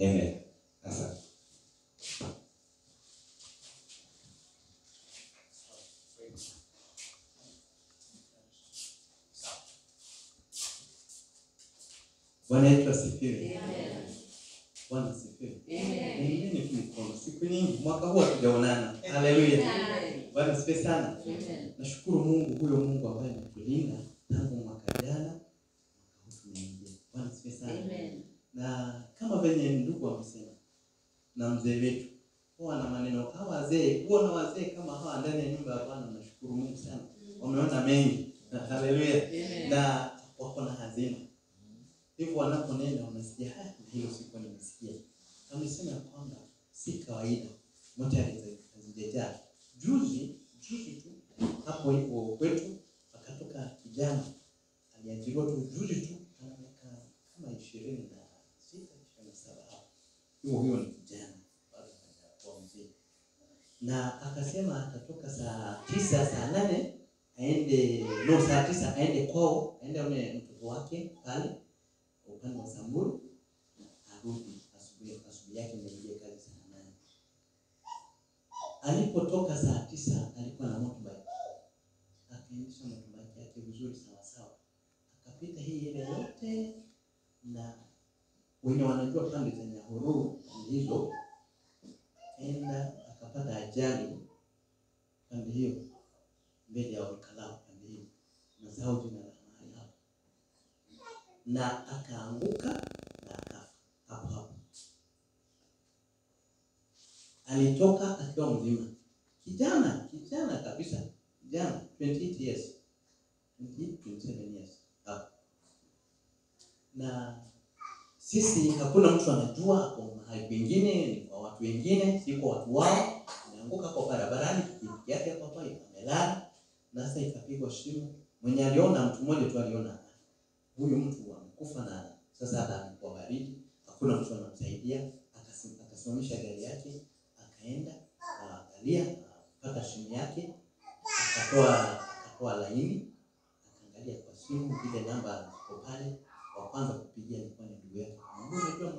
Amen. Asante. Bwana Yesu asifiwe. Amen. Bwana asifiwe. Amen. Ni tumekono siku nyingi, mwaka huu hatujaonana. Haleluya. Amen. Bwana asifiwe sana. Amen. Nashukuru Mungu, huyo Mungu ambaye ametulinda tangu mwaka jana mwaka huu tumeingia. Bwana asifiwe sana. Amen. Na kama venye ndugu wamesema na mzee wetu, huwa na maneno hawa wazee, huwa na wazee kama hawa ndani ya nyumba ya Bwana. Nashukuru Mungu sana. Wameona mengi. Haleluya. Amen. Na wako na hazina. Hivyo wanaponena wanasikia hilo sikuwa nimesikia. Amesema kwamba si kawaida mochari hazijajaa. Juzi tu hapo hivyo kwetu akatoka kijana aliajiriwa tu juzi tu ana miaka kama 26 27. Huyo ni kijana bado hajakuwa mzee. Na akasema atatoka saa 9 saa 8 aende saa 9 aende kwao, aende aone mtoto wake pale upande wa Samburu, arudi asubuhi yake ndio kazi saa 8. Alipotoka saa 9 alikuwa na motorbike. Akaendesha motorbike yake vizuri sawa. Akapita hii ile yote na wenye wanajua pande za Nyahururu hizo, enda akapata ajali pande hiyo mbele ya Olkalau pande hiyo. Nasahau jina la mahali hapo. Na akaanguka na akafa hapo. Alitoka akiwa mzima. Kijana kabisa. Kijana 28 years. 27 years. Hapo. Na sisi hakuna mtu anajua kwa mahali pengine, ni kwa watu wengine, si kwa watu wao. Ameanguka kwa barabarani, pikipiki yake hapa imelala. Na sasa ikapigwa simu. Mwenye aliona mtu mmoja tu aliona huyu mtu amekufa na sasa hata amekuwa baridi, hakuna mtu anamsaidia. Akasimamisha gari yake, akaenda akaangalia, akapata simu yake, akatoa laini, akaangalia kwa simu ile namba iko pale, wa kwanza kupigia ilikuwa ni ndugu yake. Unajua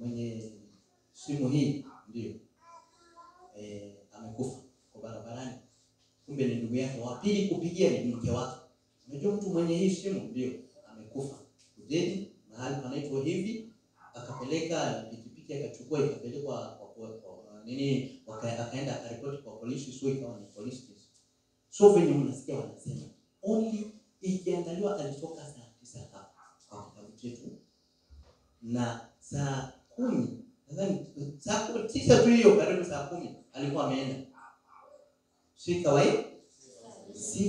mwenye simu hii ndio amekufa kwa barabarani. Kumbe ni ndugu yake. Wa pili kupigia ni mke wake. Unajua mtu mwenye hii simu ndio amekufa. Kujeni mahali panaitwa hivi, akapeleka pikipiki akachukua ikapelekwa akaenda akaripoti kwa polisi, sio ikawa ni police case. So venye mnasikia wanasema only ikiangaliwa alitoka saa 9 hapa kwa kitabu chetu, na saa 10 nadhani saa 9 tu hiyo karibu saa 10 alikuwa ameenda. Si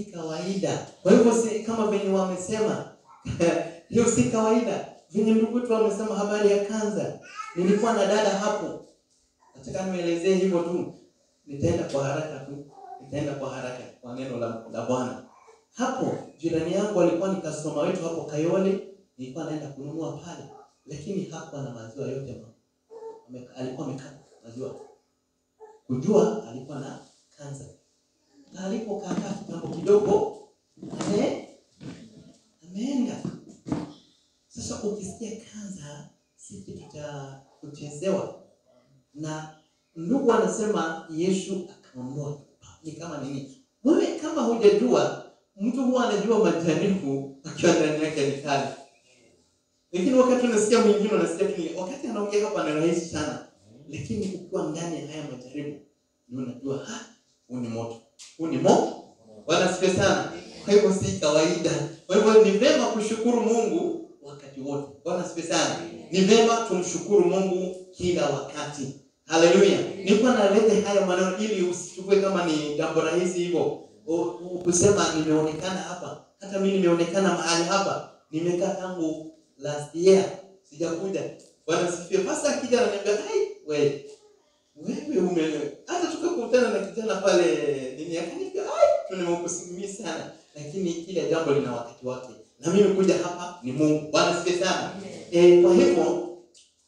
kawaida. Kwa hivyo si kama venye wamesema hiyo si kawaida. Venye ndugu wetu wamesema habari ya kanza. Nilikuwa na dada hapo. Nataka nielezee hivyo tu. Nitaenda kwa haraka kwa neno la Bwana. Hapo jirani yangu alikuwa ni customer wetu hapo Kayole, nilikuwa naenda kununua pale. Lakini hakuwa na maziwa yote alikuwa amekata maziwa. Kujua alikuwa na kanza. Na alipokaa kitambo kidogo ameenda. Sasa ukisikia kanza si kitu cha kuchezewa. Na ndugu anasema Yesu akaondoa. Ni kama nini? Wewe kama hujajua, mtu huwa anajua majaribu akiwa ndani yake ni kali. Lakini wakati unasikia mwingine unasikia wakati anaongea hapa ni rahisi sana. Lakini ukiwa ndani ya haya majaribu ndio unajua huu ni moto. Bwana asifiwe sana. Kwa hivyo si kawaida. Kwa hivyo ni vema kushukuru Mungu wakati wote. Bwana asifiwe sana. Ni vema tumshukuru Mungu kila wakati. Haleluya. Nilikuwa naleta haya maneno ili usichukue kama ni jambo rahisi hivyo. Kusema nimeonekana hapa. Hata mimi nimeonekana mahali hapa. Nimekaa tangu last year. Sijakuja. Bwana asifiwe. Pasa kijana ananiambia, wewe hata tukakutana na kijana pale akaniambia tunamkusimamia sana, lakini kila jambo lina wakati wake. Na mimi kuja hapa ni Mungu. Bwana asifiwe sana. Kwa hivyo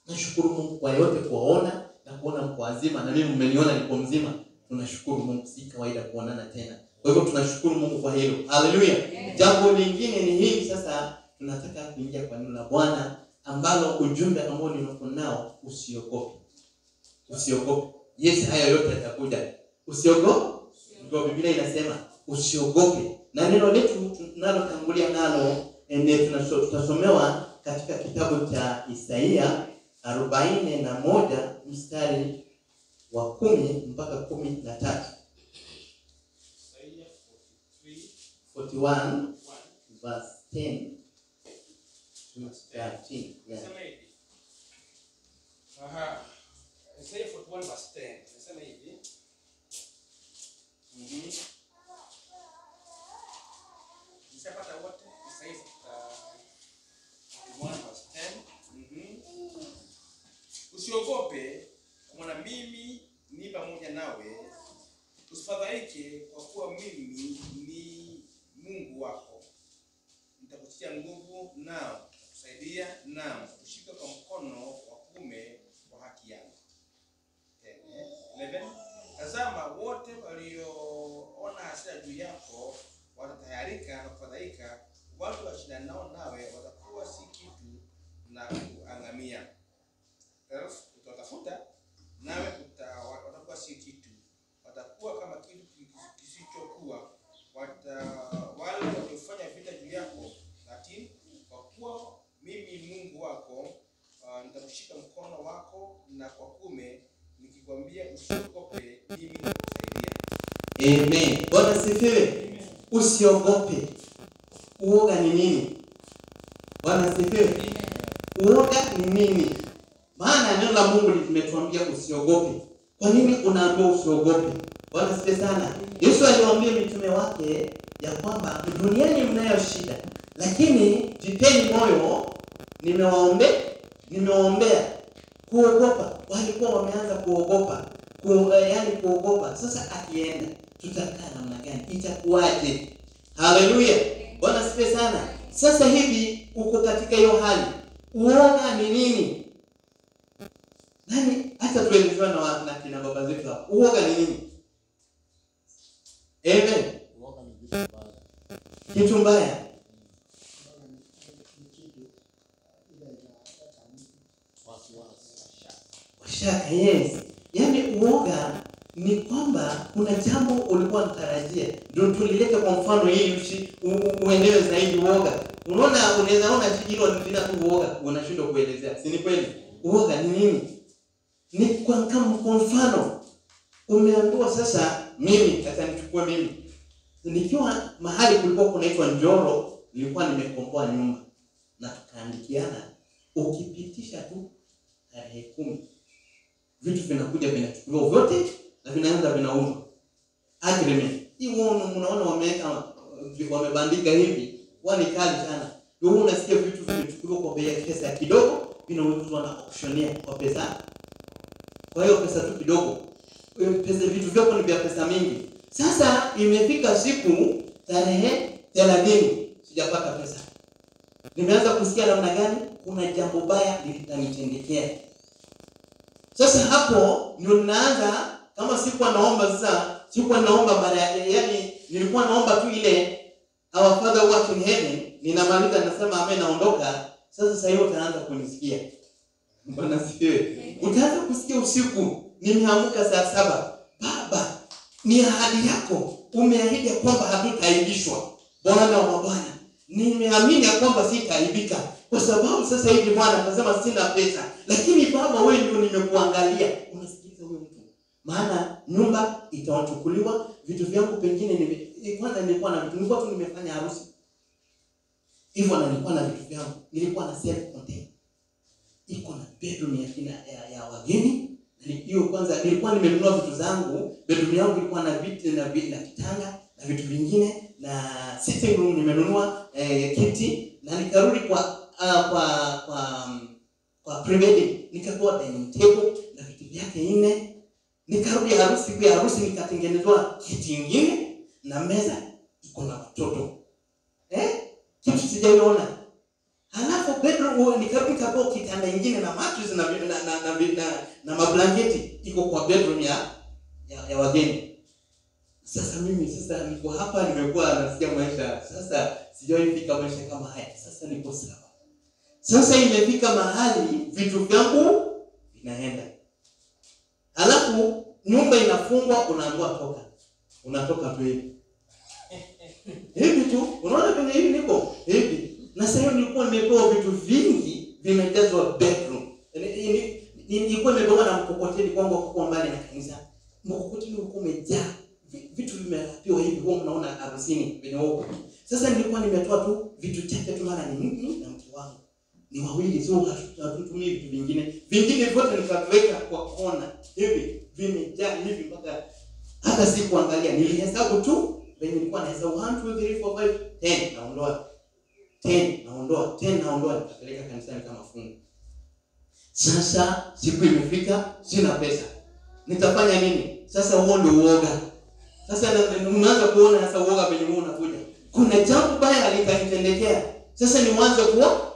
nashukuru Mungu kwa yote, kuona na kuona mko wazima, na mimi mmeniona niko mzima. Tunashukuru Mungu, si kawaida kuonana tena. Kwa hivyo tunashukuru Mungu kwa hilo. Haleluya. Jambo lingine ni hili sasa, tunataka kuingia kwa neno la Bwana ambalo ujumbe ambao nimekunao, usiogope. Usiogope. Yes, haya yote yatakuja. Usiogope. Ndio Biblia inasema usiogope. Na neno letu tunalotangulia nalo tutasomewa katika kitabu cha Isaia 41 mstari wa 10 mpaka 13. Isaia 41 verse 10 to 13. Yeah. Isaia 41 verse 10. Nasema hivi. Nisapata wote. Isaia 41 verse 10. Usiogope, kwa maana mimi ni pamoja nawe. Usifadhaike, kwa kuwa mimi ni Mungu wako. Nitakutia nguvu, na kusaidia, na kushika kwa mkono wa kuume wa haki yangu. 11. Tazama, wote walioona hasira juu yako watatahayarika na kufadhaika. Watu washindanao nawe watakuwa si kitu na kuangamia. Utatafuta nawe watakuwa si kitu. Watakuwa kama kitu kisichokuwa. Wale waliofanya vita juu yako, lakini kwa kuwa mimi Mungu wako, nitakushika mkono wako na kwa kuume, nikikwambia usiogope, mimi nitakusaidia. Amen. Bwana sifiwe. Usiogope. Uoga ni nini? Bwana sifiwe. Uoga ni nini? Maana neno la Mungu limetuambia usiogope. Kwa nini unaambiwa usiogope? Bwana sifiwe sana. Yesu aliwaambia mitume wake ya kwamba duniani mnayo shida, lakini jipeni moyo, nimewaombea. Kuogopa. Walikuwa wameanza kuogopa. Kuogopa. Sasa akienda, tutakaa namna gani? Itakuwaje? Haleluya. Bwana sifiwe sana. Sasa hivi uko katika hiyo hali. Uoga ni nini? Nani hata tuelezwa na kina baba zetu hapo. Uoga ni nini? Amen. Uoga ni kitu mbaya. Kitu mbaya. Shaka, yes. Yaani uoga ni kwamba kuna jambo ulikuwa unatarajia. Ndio tulileta kwa mfano ili uelewe zaidi uoga. Unaona, unaweza ona hilo ni tu uoga, unashindwa kuelezea. Si ni kweli? Uoga ni nini? Ni kwa mfano umeambiwa sasa mimi nichukue mimi. Nikiwa mahali kulikuwa kunaitwa Njoro, nilikuwa nimekomboa nyumba na tukaandikiana, ukipitisha tu tarehe 10 vitu vinakuja vinachukuliwa vyote na vinaanza vinauzwa. Agreement. Hiyo unaona wamebandika hivi, wani kali sana. Ndio unasikia vitu vimechukuliwa kwa bei ya pesa kidogo, vinauzwa na auctioneer kwa pesa. Kwa hiyo pesa tu kidogo. Vitu vyako ni vya pesa mingi. Sasa imefika siku tarehe 30 sijapata pesa. Nimeanza kusikia namna gani kuna jambo baya litanitendekea. Sasa hapo ndio ninaanza, kama sikuwa naomba mara, yaani nilikuwa naomba tu ile our Father who art in heaven, ninamaliza nasema amen, naondoka. Sasa hiyo utaanza kunisikia. Bwana sifiwe. Utaanza kusikia usiku nimeamka saa 7. Baba, ni ahadi yako. Umeahidi kwamba hatutaibishwa. Bwana wa mabwana, nimeamini kwamba sitaaibika. Kwa sababu sasa hivi Bwana anasema sina pesa. Lakini Baba, wewe ndio nimekuangalia. Unasikiliza huyo mtu. Maana nyumba itachukuliwa, vitu vyangu pengine kwanza nilikuwa na vitu, nilikuwa tu nimefanya harusi. Hivyo na nilikuwa na vitu vyangu. Nilikuwa na self contained. Iko na bedroom ya wageni. Hiyo kwanza nilikuwa nimenunua vitu zangu. Bedroom yangu ilikuwa na viti na kitanda na vitu vingine, na sitting room nimenunua kiti, na nikarudi kwa pre-wedding nikapewa dining table na vitu vyake 4. Nikarudi siku ya harusi nikatengenezwa kiti kingine na meza iko na watoto. Kitu sijaona. Halafu bedroom nikarudi kwa kitanda kingine na mattress na mablanketi iko kwa bedroom ya wageni. Sasa mimi niko hapa, nimekuwa nasikia maisha. Sasa sijawahi fika maisha kama haya. Sasa niko sawa. Sasa imefika mahali vitu vyangu vinaenda. Alafu nyumba inafungwa, unaambiwa toka. Unatoka tu hivi. Hivi tu, unaona kwenye hivi niko hivi. Na sasa nilikuwa nimepewa vitu vingi vimejazwa bedroom. Nilikuwa nimebeba na mkokoteni kwangu kwa mbali na kanisa. Mkokoteni ulikuwa umejaa vitu vimepewa hivi, kwa mnaona harusini kwenye huko. Sasa nilikuwa nimetoa tu vitu chache tu, mara ni mimi na mke wangu. Ni wawili, sio hatutumii vitu vingine. Vingine vyote nikaweka kwa kona. Hivi vimejaa hivi mpaka hata sikuangalia. Nilihesabu tu, nilikuwa nahesabu 1 2 3 4 5 10 naondoa. 10 naondoa, 10 naondoa, nikapeleka kanisani kama fungu. Sasa siku imefika, sina pesa. Nitafanya nini? Sasa huo ndio uoga. Sasa unaanza kuona sasa uoga penye wewe unakuja. Kuna jambo baya likanitendekea. Sasa ni mwanzo kuomba.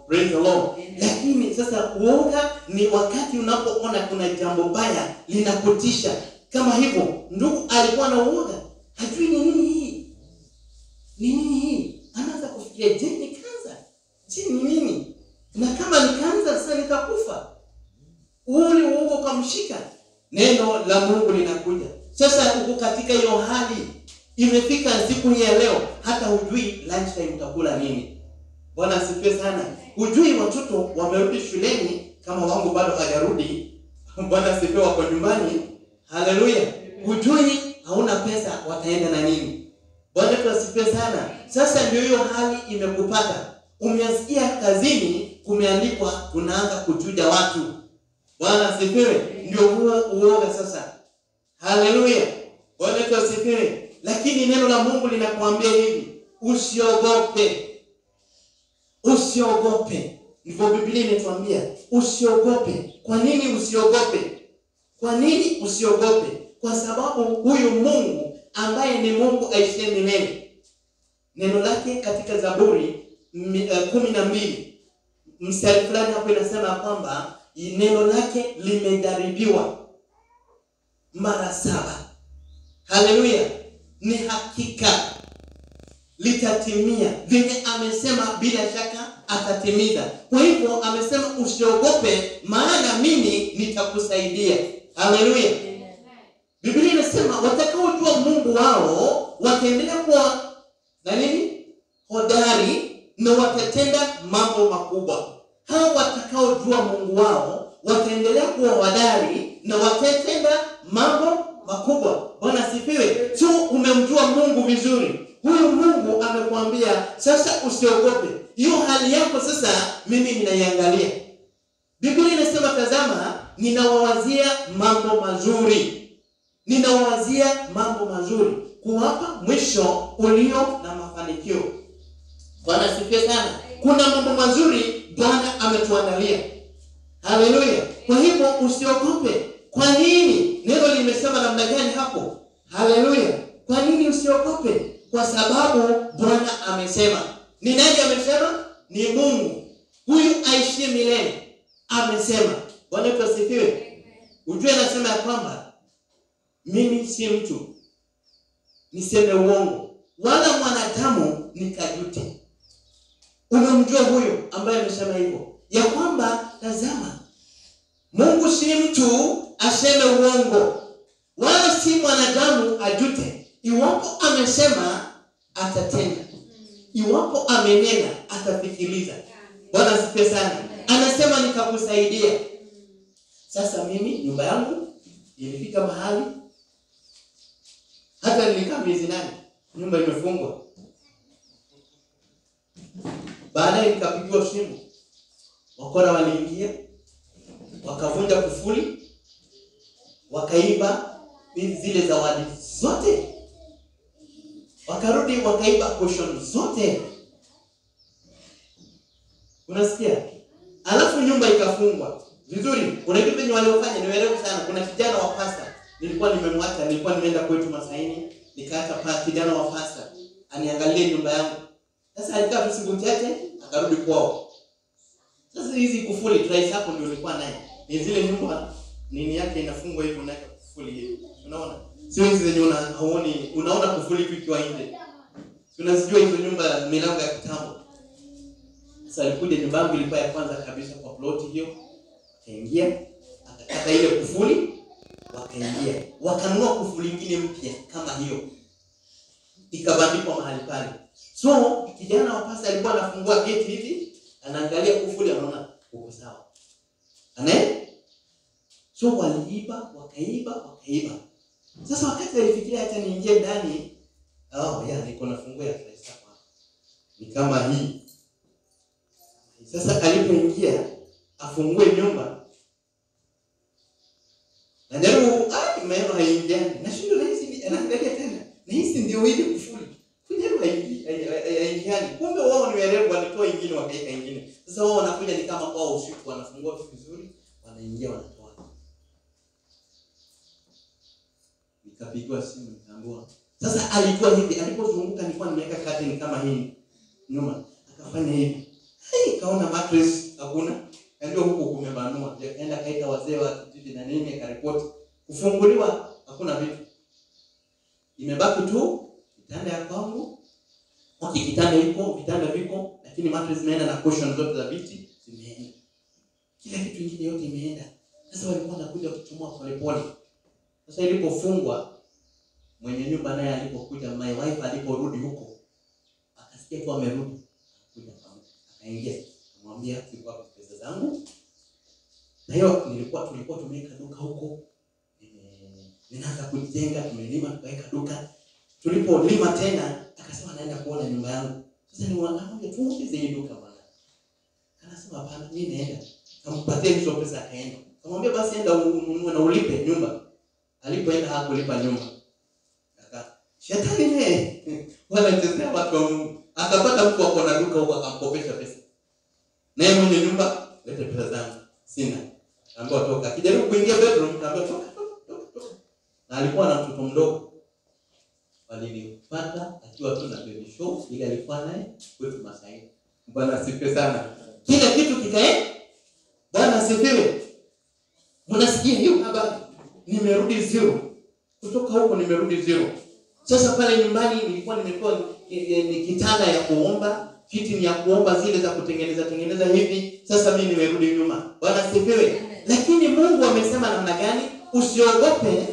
Praise the Lord. Lakini sasa uoga ni wakati unapoona kuna jambo baya linakutisha. Kama hivyo, ndugu alikuwa na uoga. Hajui ni nini hii. Ni nini hii? Anaanza kufikiria, je, ni kansa? Je, ni nini? Na kama ni kansa sasa nitakufa. Ule uoga ukamshika. Neno la Mungu linakuja. Sasa uko katika hiyo hali. Imefika siku hii ya leo, hata hujui lunchtime utakula nini. Bwana asifiwe sana. Hujui watoto wamerudi shuleni kama wangu bado hajarudi. Bwana asifiwe, wako nyumbani. Haleluya. Hujui hauna pesa wataenda na nini. Bwana asifiwe sana. Sasa ndio hiyo hali imekupata. Umeasikia kazini kumeandikwa tunaanza kuchuja watu. Bwana asifiwe. Ndio huo uoga sasa. Haleluya. Bwana asifiwe. Lakini neno la Mungu linakuambia hivi, usiogope. Usiogope. Ndivyo Biblia inatuambia, usiogope. Kwa nini usiogope? Kwa nini usiogope? Kwa sababu huyu Mungu ambaye ni Mungu aishiye milele. Neno lake katika Zaburi 12 mstari fulani hapo inasema kwamba neno lake limejaribiwa mara 7. Haleluya. Ni hakika litatimia. Vile amesema bila shaka atatimiza. Kwa hivyo amesema usiogope, maana mimi nitakusaidia. Haleluya. Biblia inasema watakaojua Mungu wao wataendelea kuwa na nini? Hodari, na watatenda mambo makubwa. Hao watakaojua Mungu wao wataendelea kuwa hodari na watatenda mambo makubwa. Bwana asifiwe. So umemjua Mungu vizuri. Huyu Mungu amekwambia sasa usiogope. Hiyo hali yako sasa mimi ninaiangalia. Biblia inasema tazama, ninawawazia mambo mazuri. Ninawawazia mambo mazuri, kuwapa mwisho ulio na mafanikio. Bwana asifiwe sana. Kuna mambo mazuri Bwana ametuandalia. Haleluya. Kwa hivyo usiogope. Kwa nini? Neno limesema namna gani hapo? Haleluya. Kwa nini usiogope? Kwa sababu Bwana amesema. Ni nani amesema? Ni Mungu. Huyu aishiye milele amesema. Bwana asifiwe. Ujue anasema ya kwamba mimi si mtu niseme uongo, wala mwanadamu nikajute. Unamjua huyo ambaye amesema hivyo, ya kwamba tazama, Mungu si mtu aseme uongo, wala si mwanadamu ajute. Iwapo amesema atatenda, iwapo amenena atafikiriza. Bwana asifiwe sana. Anasema nikakusaidia. Sasa mimi nyumba yangu ilifika mahali hata nilikaa miezi 8 nyumba imefungwa. Baadaye nikapigiwa simu, wakora waliingia wakavunja kufuli, wakaiba zile zawadi zote, wakarudi wakaiba cushion zote. Unasikia? Alafu nyumba ikafungwa. Vizuri, unajua venye waliofanya ni werevu sana. Kuna kijana wa pasta, nilikuwa nimemwacha, nilikuwa nimeenda kwetu Masaini, nikaacha kijana wa pasta aniangalie nyumba yangu. Sasa alikaa siku chache akarudi kwao. Sasa hizi kufuli price hapo ndio nilikuwa naye. Ni zile nyumba nini yake inafungwa hivi, unaweka kufuli hivi. Unaona? Sio hizi zenye unaona kufuli tu ikiwa nje. Tunazijua hizo nyumba milango ya kitambo. Sasa alikuja nyumba yangu ilikuwa ya kwanza kabisa kwa ploti hiyo. Akaingia, akakata ile kufuli, wakaingia. Wakanunua kufuli nyingine mpya kama hiyo. Ikabandikwa mahali pale. So, kijana wa pasta alikuwa anafungua gate hivi, anaangalia kufuli anaona uko sawa. So waliiba, wakaiba. Sasa wakati alifikiria hata niingie ndani, niko na funguo ya Kristo hapa. Ni kama hii. Sasa alipoingia afungue nyumba, najaribu maeno haingiani. Nashinda na hizi anaangalia tena. Na hizi ndio ile kufuli. Kujaribu haingiani. Kumbe wao ni werevu, walitoa ingine wakaika ingine. Sasa wao wanakuja ni kama kwao usiku, wanafungua vitu vizuri, wanaingia wanatoa. Nikapigwa simu nikaambiwa. Sasa alikuwa hivi, alipozunguka nilikuwa nimeweka curtain kama hii nyuma. Akafanya hivi. Kaona mattress hakuna. Ndio huko kumebanua. Akaenda kaita wazee wa kijiji na nini akaripoti. Kufunguliwa hakuna vitu. Imebaki tu kitanda ya kwangu. Kitanda iko, vitanda viko, lakini mattress imeenda na cushion zote za viti zimeenda. Kila kitu kingine yote imeenda. Sasa walikuwa wanakuja kuchomoa polepole. Sasa ilipofungwa, mwenye nyumba naye alipokuja, my wife aliporudi huko, akasikia tu amerudi. Kuja kwangu, akaingia, akamwambia chukua pesa zangu. Na hiyo tulikuwa tumeweka duka huko. Ninaanza kujenga, tumelima tukaweka duka. Tulipolima tena, akasema anaenda kuona nyumba yangu. Sasa ni wanaambia tuongeze hii duka bwana. Anasema hapana, mimi naenda. Kampatia hizo pesa akaenda. Kamwambia basi enda ununue na ulipe nyumba. Alipoenda hakulipa nyumba. Shetani naye wanachezea watu wa Mungu. Akapata mtu wako na duka huko akamkopesha pesa. Naye mwenye nyumba, lete pesa zangu. Sina. Akaambiwa toka. Akijaribu kuingia bedroom, akaambiwa toka. Na alikuwa na mtoto mdogo. Walinipata akiwa tu na baby show ile alikuwa naye kwetu Masai. Bwana asifiwe sana. Kila kitu kikae. Bwana asifiwe. Mnasikia hiyo habari? Nimerudi zero. Kutoka huko nimerudi zero. Sasa pale nyumbani nilikuwa nimepewa ni kitanda ya kuomba, kiti ni ya kuomba zile za kutengeneza hivi. Sasa mimi nimerudi nyuma. Bwana asifiwe. Lakini Mungu amesema namna gani? Usiogope.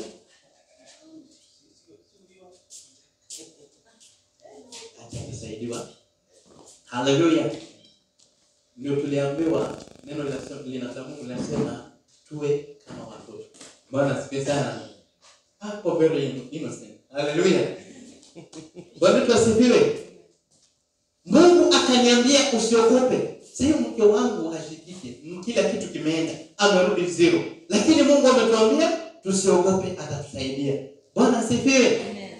Atakisaidiwa. Haleluya. Ndio tuliambiwa neno linasema tuwe kama watoto. Bwana asifiwe sana. Hapo very innocent. Haleluya. Bwana tuasifiwe. Mungu akaniambia usiogope. Sio mke wangu hashikike. Kila kitu kimeenda. Amerudi zero. Lakini Mungu ametuambia tusiogope, atatusaidia. Bwana asifiwe. Amen.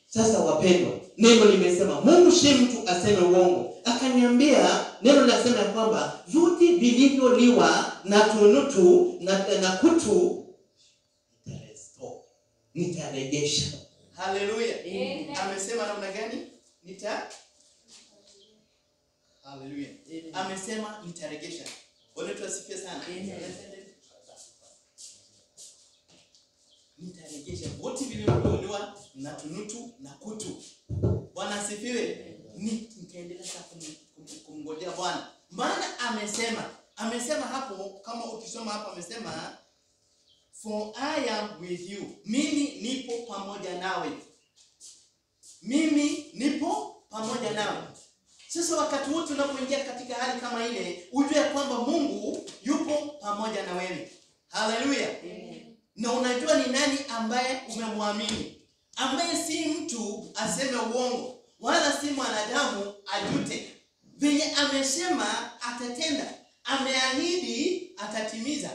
Sasa wapendwa, neno limesema Mungu si mtu aseme uongo. Akaniambia neno linasema kwamba vyote vilivyoliwa na tunutu na kutu nitarejesha. Haleluya. Amesema namna gani? Haleluya. Amesema nitarejesha. Bwana tuasifiwe sana. Nitarejesha vote vilivyoliwa na tunutu na kutu. Bwana asifiwe. Nitaendelea kumngojea Bwana. Maana amesema hapo, kama ukisoma hapo amesema for I am with you. Mimi nipo pamoja nawe. Mimi nipo pamoja nawe. Sasa wakati wote unapoingia katika hali kama ile, ujue kwamba Mungu yupo pamoja na wewe. Haleluya. Na unajua ni nani ambaye umemwamini. Ambaye si mtu aseme uongo, wala si mwanadamu ajute. Venye amesema atatenda, ameahidi atatimiza.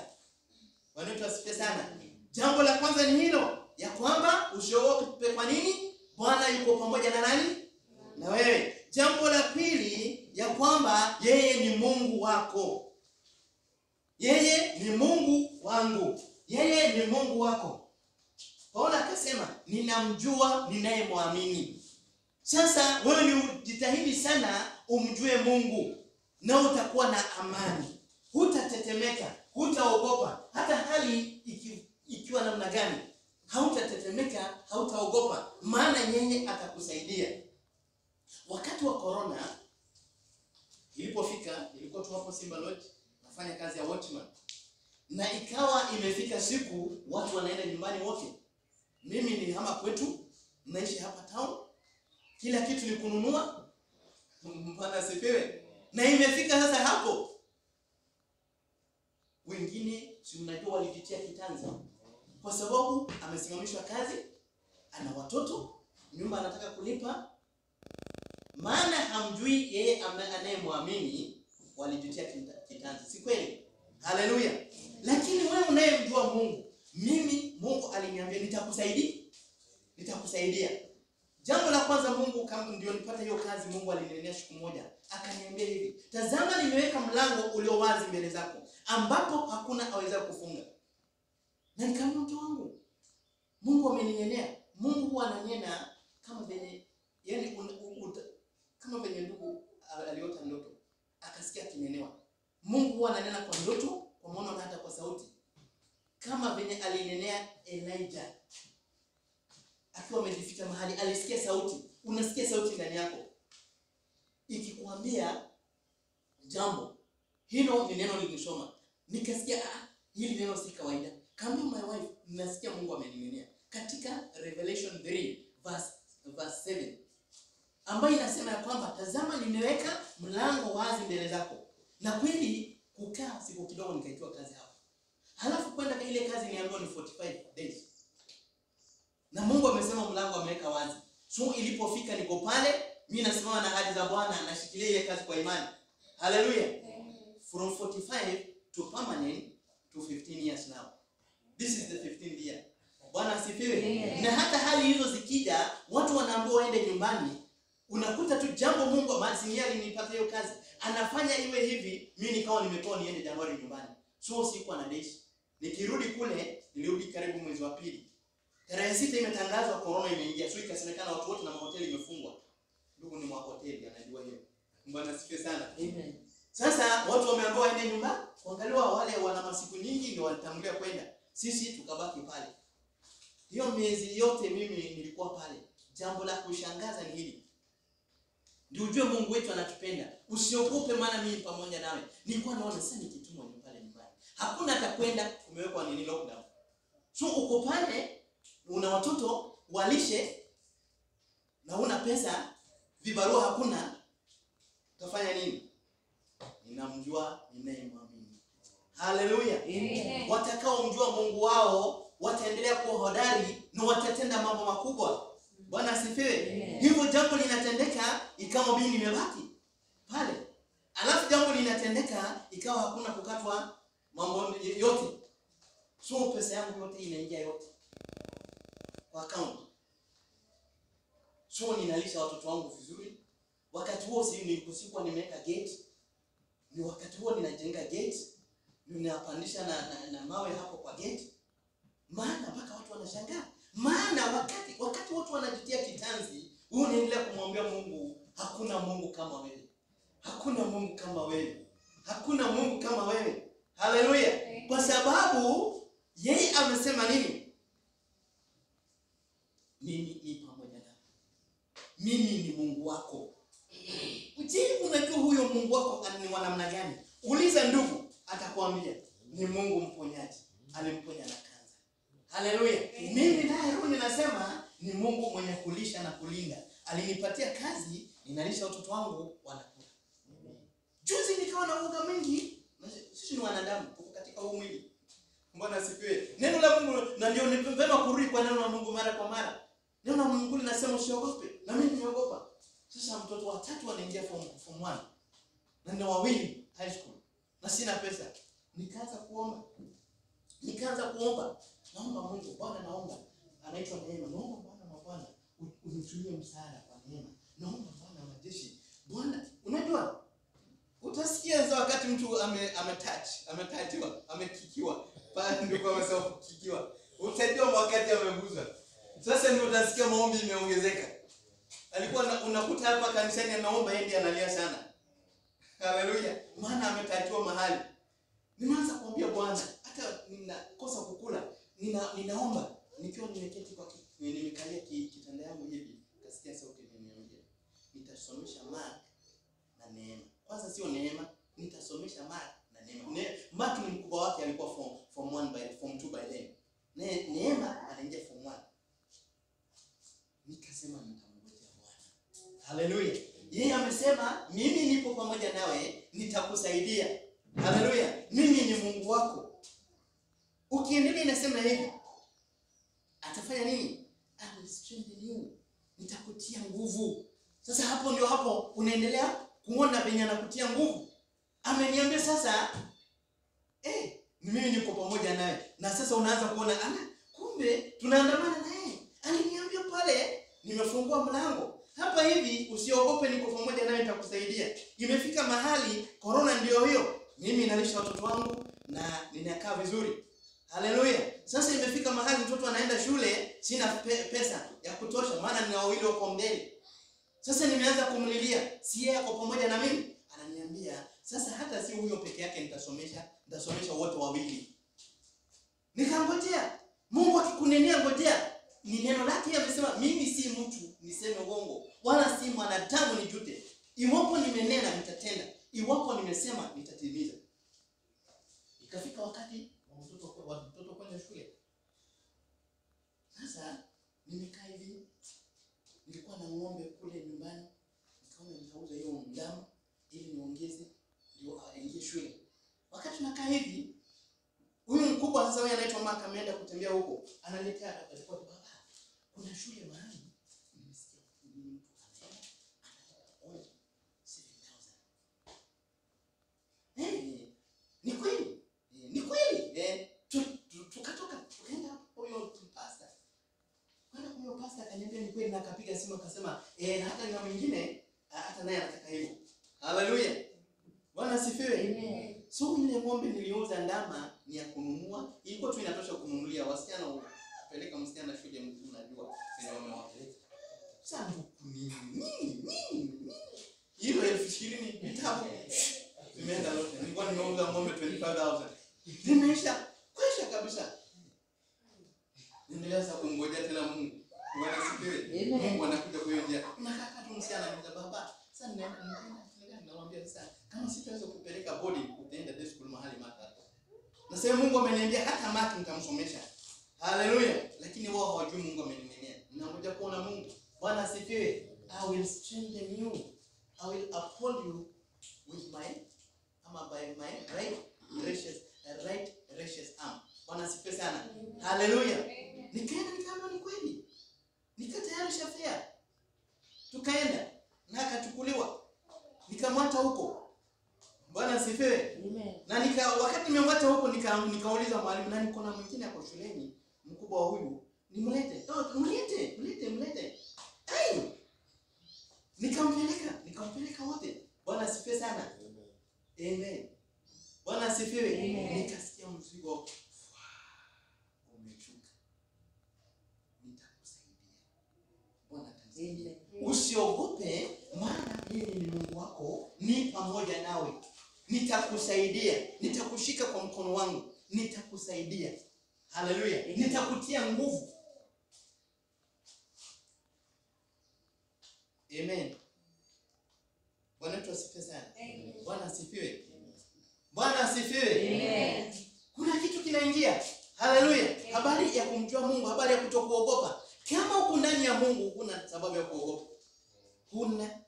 Bwana tuasifiwe sana. Jambo la kwanza ni hilo, ya kwamba usiogope. Kwa nini? Bwana yuko pamoja na nani? Na wewe. Jambo la pili, ya kwamba yeye ni Mungu wako. Yeye ni Mungu wangu. Yeye ni Mungu wako. Paulo akasema, ninamjua ninayemwamini. Sasa wewe ni ujitahidi sana umjue Mungu, na utakuwa na amani. Hutatetemeka, hutaogopa. Hata hali ikiwa namna gani, hautatetemeka, hautaogopa, maana yeye atakusaidia. Wakati wa corona Ilipofika, ilikuwa tu hapo Simba Lodge, nafanya kazi ya watchman. Na ikawa imefika siku watu wanaenda nyumbani wote. Mimi nilihama kwetu, naishi hapa town. Kila kitu ni kununua. Mpana sipewe. Na imefika sasa hapo. Wengine si mnajua walijitia kitanzi. Kwa sababu amesimamishwa kazi, ana watoto, nyumba anataka kulipa. Maana hamjui yeye anayemwamini walijitia kitanzi. Si kweli? Haleluya. Lakini wewe unayemjua Mungu, mimi Mungu aliniambia nitakusaidia. Jambo la kwanza Mungu kama ndio nipata hiyo kazi, Mungu alinenea siku moja. Akaniambia hivi, tazama nimeweka mlango ulio wazi mbele zako, ambapo hakuna aweza kufunga. Na nikamwambia mtu wangu, Mungu ameninenea. Mungu huwa ananena kama venye yani kama venye ndugu aliota ndoto, akasikia kinenewa. Mungu huwa ananena kwa ndoto, kwa maono na hata kwa sauti. Kama venye alinenea Elijah. Akiwa amejificha mahali, alisikia sauti. Unasikia sauti ndani yako ikikwambia jambo. Hilo ni neno nilisoma. Nikasikia hili neno si kawaida. Kama my wife, nasikia Mungu ameninenea. Katika Revelation 3 verse 7. Ambayo inasema ya kwamba tazama nimeweka mlango wazi mbele zako. Na kweli kukaa siku kidogo nikaitoa kazi hapo. Halafu kwenda kwa ile kazi niambiwa ni 45 days. Na Mungu amesema mlango ameweka wazi. So ilipofika niko pale, mimi nasimama na ahadi za Bwana, nashikilia ile kazi kwa imani. Hallelujah. From 45 to permanent to 15 years now. This is the 15th year. Bwana asifiwe. Na hata hali hizo zikija, watu wanaambiwa waende nyumbani. Unakuta tu jambo Mungu mazingira alinipata hiyo kazi. Anafanya iwe hivi, mimi nikawa nimetoa niende Januari nyumbani. So sikuwa na days. Nikirudi kule, nilirudi karibu mwezi wa pili. Tarehe 6 imetangazwa corona imeingia. So ikasemekana watu wote na mahoteli imefungwa. Ndugu ni mwa hoteli anajua hiyo. Bwana asifiwe sana. Amen. Sasa watu wameambiwa waende nyumbani. Kuangaliwa wale wana masiku nyingi ndio walitangulia kwenda. Sisi tukabaki pale. Hiyo miezi yote mimi nilikuwa pale. Jambo la kushangaza ni hili. Ndio ujue Mungu wetu anatupenda. Usiogope maana mimi pamoja nawe. Nilikuwa naona sasa nikitumwa pale nyumbani. Hakuna atakwenda, kumewekwa nini lockdown. So uko pale una watoto walishe na una pesa, vibarua hakuna, utafanya nini? Ninamjua ninayemwamini. Haleluya. Watakao mjua Mungu wao wataendelea kuwa hodari na watatenda mambo makubwa. Bwana asifiwe. Hivyo jambo linatendeka ikawa mimi nimebaki pale. Alafu jambo linatendeka ikawa hakuna kukatwa mambo yote. So pesa yangu yote inaingia yote kwa account. So ninalisha watoto wangu vizuri. Wakati huo sikuwa nimeweka gate. Ni wakati huo ninajenga gate. Ninapandisha na mawe hapo kwa gate. Maana mpaka watu wanashangaa. Maana wakati watu wanajitia kitanzi, wewe unaendelea kumwambia Mungu, hakuna Mungu kama wewe. Hakuna Mungu kama wewe. Hakuna Mungu kama wewe. Haleluya. Kwa sababu yeye amesema nini? Mimi ni pamoja nawe. Mimi ni Mungu wako. Je, unajua huyo Mungu wako ni wa namna gani? Uliza ndugu, atakwambia ni Mungu mponyaji. Alimponya na kanza. Haleluya. Mimi naye roho ninasema ni Mungu mwenye kulisha na kulinda. Alinipatia kazi, ninalisha watoto wangu wanakula. Juzi nikawa na uoga mwingi. Sisi ni wanadamu, tuko katika huu mwili. Mbona asifiwe? Neno la Mungu na ndio ni vema kurudi kwa neno la Mungu mara kwa mara. Neno la Mungu linasema usiogope. Na mimi nimeogopa. Sasa mtoto wa 3 anaingia form 1. Na ndio wawili high school. Na sina pesa. Nikaanza kuomba. Naomba Mungu, Bwana naomba. Anaitwa Neema. Naomba Bwana unitumie msaada kwa Neema. Naomba Bwana majeshi. Bwana, unajua utasikia za wakati mtu amekikiwa. Pale ndio kwa sababu kukikiwa. Utajua wakati ameguzwa. Sasa ndio utasikia maombi imeongezeka. Alikuwa unakuta hapa kanisani anaomba yeye ndiye analia sana. Haleluya. Maana ametajiwa mahali. Nimeanza kuambia Bwana, hata ninakosa kukula, ninaomba nikiwa nimeketi kwa nimekalia kitanda yangu hivi, kasikia sauti inaniambia, nitasomesha Mark na Neema. Kwanza sio Neema, nitasomesha Mark na Neema. Mark ni mkubwa wake, alikuwa form 2 by then. Neema anaingia form 1. Nikasema nitamngojea Bwana. Haleluya. Yeye amesema mimi nipo pamoja nawe, nitakusaidia. Haleluya. Mimi ni Mungu wako. Ukiendelea inasema hivi, atafanya nini? I will strengthen you. Nitakutia nguvu. Sasa hapo ndio hapo unaendelea kuona venye anakutia nguvu. Ameniambia sasa mimi niko pamoja naye. Na sasa unaanza kuona kumbe tunaandamana naye. Aliniambia pale nimefungua mlango. Hapa hivi usiogope, niko pamoja naye, nitakusaidia. Imefika mahali corona ndio hiyo. Mimi nalisha watoto wangu na ninakaa vizuri. Haleluya. Sasa imefika mahali mtoto anaenda shule, sina pesa ya kutosha maana nina wawili wako mbele. Sasa nimeanza kumlilia, si yeye ako pamoja na mimi? Ananiambia, sasa hata si huyo peke yake nitasomesha wote wawili. Nikangojea. Mungu akikunenea ngojea. Ni neno lake amesema mimi si mtu niseme uongo, wala si mwanadamu nijute. Iwapo nimenena nitatenda, iwapo nimesema nitatimiza. Ikafika wakati wa mtoto kwenda shule. Sasa nimekaa hivi, nilikuwa na ng'ombe kule nyumbani, nikaona nitauza hiyo ndama ili niongeze ndio aingie shule. Wakati nakaa hivi, huyu mkubwa sasa, wewe anaitwa Mark, ameenda kutembea huko, analetea alikuwa baba, kuna shule mahali nimesikia mtu anaenda 7,000. Ni kweli? Ni kweli? Tukatoka tukaenda huyo pastor. Kwenda huyo pastor akaniambia ni kweli, na akapiga simu akasema na hata na mwingine hata naye anataka hivyo. Haleluya. Bwana asifiwe. Amen. So ile ng'ombe niliuza ndama ni ya kununua, ilikuwa tu inatosha kununulia wasichana, kupeleka msichana shule, mtu unajua sio wamewapeleka. Sasa nini? Hiyo 20,000 vitabu vimeenda lote. Nilikuwa nimeuza ng'ombe 25,000. Zimeisha kwisha kabisa. Niendelea sasa kumngojea tena Mungu. Bwana asifiwe. Mungu anakuja kwa hiyo njia. Unakaa tu msichana ananiambia baba, sasa namwambia sasa kama sitaweza kupeleka body utaenda day school mahali Mark. Na sasa Mungu ameniambia hata Mark nitamsomesha. Haleluya. Lakini wao hawajui Mungu ameninenea. Ninangoja kuona Mungu. Bwana asifiwe. I will strengthen you. I will uphold you with by my right gracious arm. Bwana asifiwe sana. Haleluya. Nikaenda ni kweli. Nikatayarisha fare. Tukaenda na akachukuliwa. Nikamwata huko. Bwana asifiwe. Amen. Na wakati nimemwata huko nikauliza mwalimu, na niko na mwingine hapo shuleni, mkubwa wa huyu, nimlete. Mlete. Nikampeleka wote. Bwana asifiwe sana. Amen. Bwana asifiwe. Nikasikia mzigo umeshuka. Nitakusaidia. Bwana atasaidia. Usiogope, maana mimi ni Mungu wako, ni pamoja nawe. Nitakusaidia. Nitakushika kwa mkono wangu. Nitakusaidia. Haleluya. Nitakutia nguvu. Amen. Bwana wetu asifiwe sana. Bwana asifiwe. Bwana asifiwe. Amen. Kuna kitu kinaingia. Haleluya. Habari ya kumjua Mungu, habari ya kutokuogopa. Kama uko ndani ya Mungu huna sababu ya kuogopa. Huna,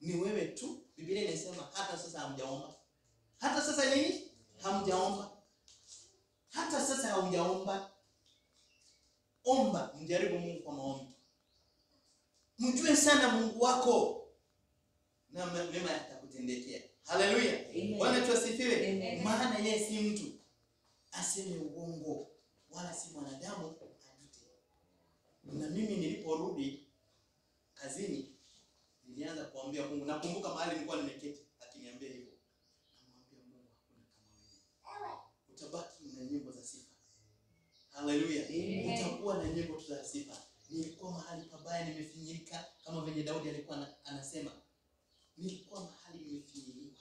ni wewe tu. Biblia inasema hata sasa hamjaomba. Hata sasa nini? Hamjaomba. Hata sasa hamjaomba. Omba, mjaribu Mungu kwa maombi. Mjue sana Mungu wako na mema yatakutendekea. Haleluya. Bwana tuasifiwe. Maana yeye si mtu aseme uongo, wala si mwanadamu ajute. Na mimi niliporudi kazini nilianza kuambia Mungu. Nakumbuka mahali nilikuwa nimeketi akiniambia hivyo. Namwambia Mungu, hakuna kama wewe. Utabaki na nyimbo za sifa. Haleluya. Utakuwa na nyimbo za sifa. Nilikuwa mahali pabaya, nimefinyika kama venye Daudi alikuwa anasema. Nilikuwa mahali nimefinyiliwa,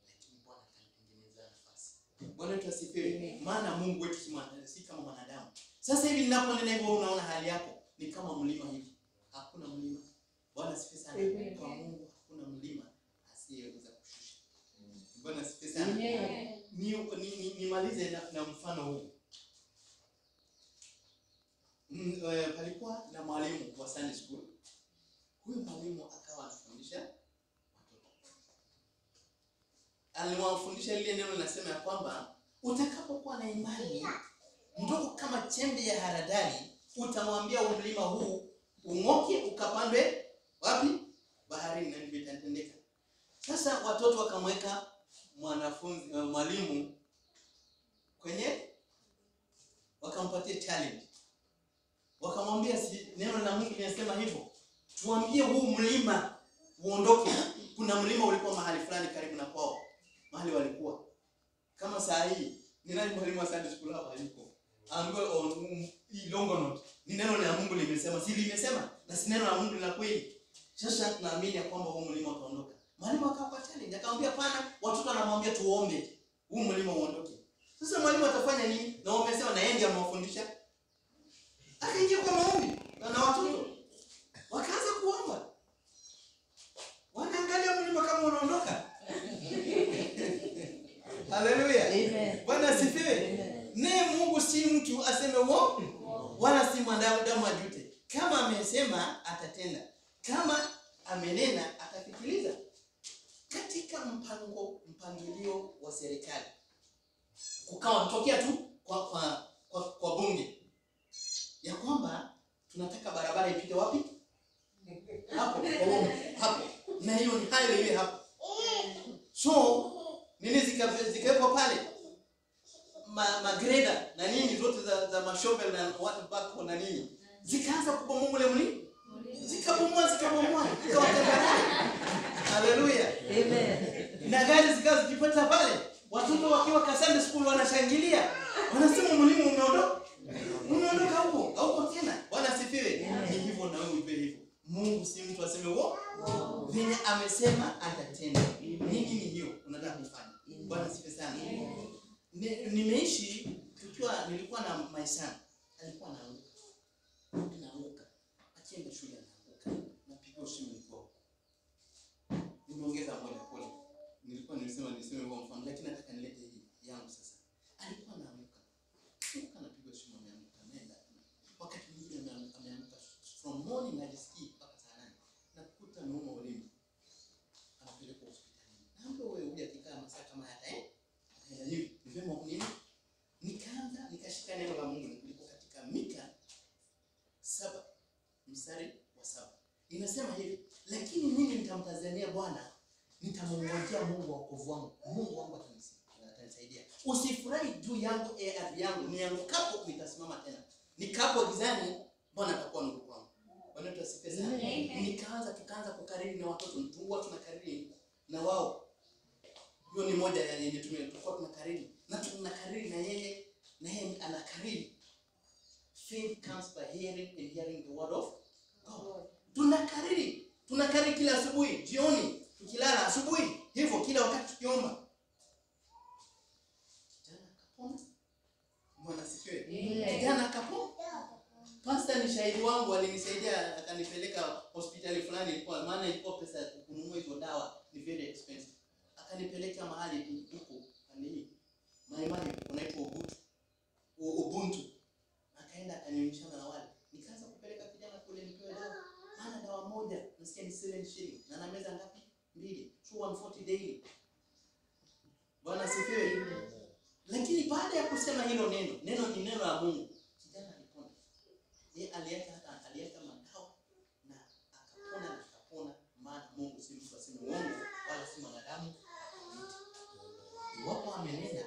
lakini Bwana akanitengeneza nafasi. Bwana wetu asifiwe. Maana Mungu wetu si kama mwanadamu. Sasa hivi ninaponena hivyo, unaona hali yako ni kama mlima hivi. Hakuna mlima. Bwana asifiwe sana. Kwa Mungu hakuna mlima asiyeweza kushusha. Bwana asifiwe sana. Nimalize na mfano huu. Palikuwa na mwalimu wa Sunday school. Huyu mwalimu akawa anafundisha watoto. Aliwafundisha ile neno linasema ya kwamba utakapokuwa na imani ndogo kama chembe ya haradali, utamwambia mlima huu ung'oke ukapandwe wapi? Baharini, na ndivyo itatendeka. Sasa watoto wakamweka mwalimu kwenye, wakampatia challenge. Wakamwambia neno la Mungu linasema hivyo. Tuambie huu mlima uondoke. Kuna mlima ulikuwa mahali fulani karibu na kwao. Mahali walikuwa. Kama saa hii, ni nani mwalimu wa Sunday school hapa yuko? Ambaye hii Longonot. Ni neno la Mungu limesema, si limesema? Na si neno la Mungu la kweli. Sasa tunaamini kwamba huu mlima utaondoka. Mwalimu akapa challenge, akamwambia pana, watoto wanamwambia tuombe huu mlima uondoke. Sasa mwalimu atafanya nini? Na wamesema na yeye ndiye amewafundisha. Akaingia kwa maombi na watoto wakaanza kuomba. Wanaangalia mlima kama unaondoka. Haleluya. Amen. Bwana asifiwe. Naye Mungu si mtu aseme wala si mwanadamu ajute. Kama amesema atatenda. Kama amenena atafikiliza. Katika mpangilio wa serikali kukawa mtokea tu kwa bunge ya kwamba tunataka barabara ipite wapi? Hapo. Na hiyo ni highway ile hapo. So nini zikawepo pale? Magreda na nini zote za mashovel na watu bako na nini. Zikaanza kubomoa ule mlima. Zikabomoa. Haleluya. Amen. Na gari zikaanza zikipita pale. Watoto wakiwa Sunday school wanashangilia. Wanasema mlima umeondoka. Unaondoka huko tena. Bwana asifiwe. Ni hivyo na wewe uwe hivyo. Mungu si mtu aseme venye amesema atatenda. Nini hiyo unataka kufanya? Bwana asifiwe sana. Nimeishi nilikuwa na maisha. Alikuwa anaanguka. Akienda shule anaanguka. Napiga ushindi nilikuwa. Nimeongeza moja pole. Nilisema kwa mfano, lakini nataka nilete hii yangu sasa. Alikuwa anaanguka. Anapiga ushindi ameanguka. Wakati mwingine ameanguka from morning hadi mpaka saa 8. Nakuta ameuma ulimi. Anapelekwa hospitalini. Naambia wewe uje akikaa masaa kama hata akaenda hivi. Nivema nini? Nikashika neno la Mungu liko katika Mika 7 mstari wa 7. Inasema hivi, lakini mimi nitamtazamia Bwana, nitamngojea Mungu wa wokovu wangu. Mungu wangu atanisaidia. Usifurahi juu yangu adui yangu, niangukapo nitasimama tena. Nikapo gizani, Bwana atakuwa nuru kwangu. Bwana tusifiwe sana. Tukaanza kukariri na watoto, tunakariri na wao. Hiyo ni moja ya yenye tulikuwa tunakariri. Na tunakariri na yeye anakariri. Faith comes by hearing and hearing the word of God. Tunakariri kila asubuhi, jioni, tukilala asubuhi, hivyo kila wakati tukiomba. Kijana akapona. Bwana asifiwe. Kijana akapona. Pastor ni shahidi wangu, alinisaidia akanipeleka hospitali fulani, ilikuwa maana ilikuwa pesa ya kununua hizo dawa ni very expensive. Akanipeleka mahali huko kani maimani unaitwa Ubuntu. Akaenda akanionyesha na wale. Nikaanza kupeleka kijana kule nipewe dawa. Maana dawa moja nasikia ni 7 shilling. Na na meza ngapi? 2. So 140 daily. Bwana asifiwe. Lakini baada ya kusema hilo neno ni neno la Mungu. Kijana alipona. Yeye aliacha madawa na akapona. Maana Mungu si mtu aseme uongo wala si mwanadamu. Iwapo amenena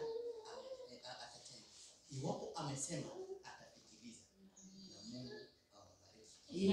atatenda. Iwapo amesema atafikiriza. Na Mungu awabariki.